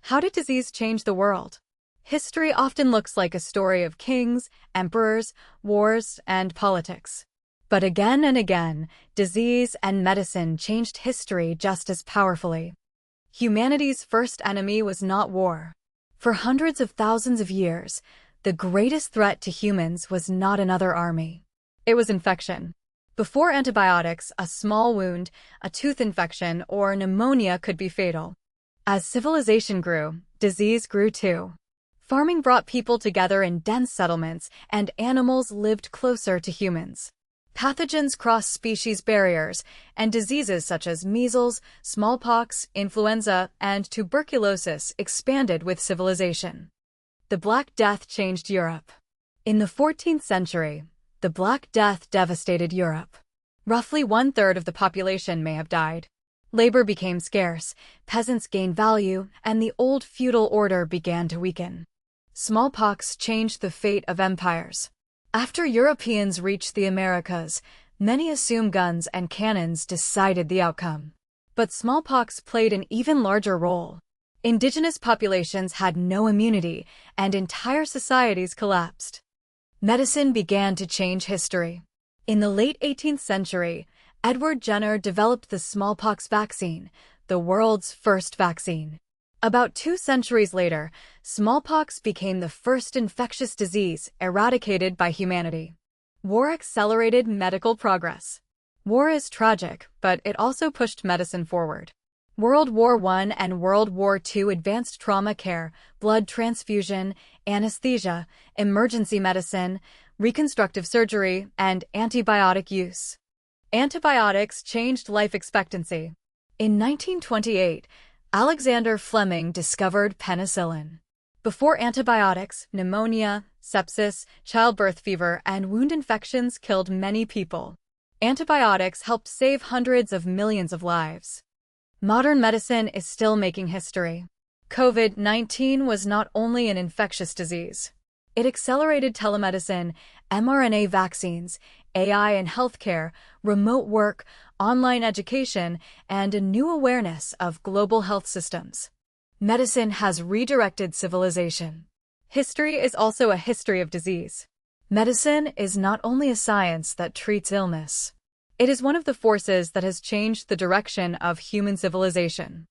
How did disease change the world? History often looks like a story of kings, emperors, wars, and politics. But again and again, disease and medicine changed history just as powerfully. Humanity's first enemy was not war. For hundreds of thousands of years, the greatest threat to humans was not another army. It was infection. Before antibiotics, a small wound, a tooth infection, or pneumonia could be fatal. As civilization grew, disease grew too. Farming brought people together in dense settlements, and animals lived closer to humans. Pathogens crossed species barriers, and diseases such as measles, smallpox, influenza, and tuberculosis expanded with civilization. The Black Death changed Europe. In the 14th century, the Black Death devastated Europe. Roughly one-third of the population may have died. Labor became scarce, peasants gained value, and the old feudal order began to weaken. Smallpox changed the fate of empires. After Europeans reached the Americas, many assumed guns and cannons decided the outcome. But smallpox played an even larger role. Indigenous populations had no immunity, and entire societies collapsed. Medicine began to change history. In the late 18th century, Edward Jenner developed the smallpox vaccine, the world's first vaccine. About 2 centuries later, smallpox became the first infectious disease eradicated by humanity. War accelerated medical progress. War is tragic, but it also pushed medicine forward. World War I and World War II advanced trauma care, blood transfusion, anesthesia, emergency medicine, reconstructive surgery, and antibiotic use. Antibiotics changed life expectancy. In 1928, Alexander Fleming discovered penicillin. Before antibiotics, pneumonia, sepsis, childbirth fever, and wound infections killed many people. Antibiotics helped save hundreds of millions of lives. Modern medicine is still making history. COVID-19 was not only an infectious disease. It accelerated telemedicine, mRNA vaccines, AI in healthcare, remote work, online education, and a new awareness of global health systems. Medicine has redirected civilization. History is also a history of disease. Medicine is not only a science that treats illness. It is one of the forces that has changed the direction of human civilization.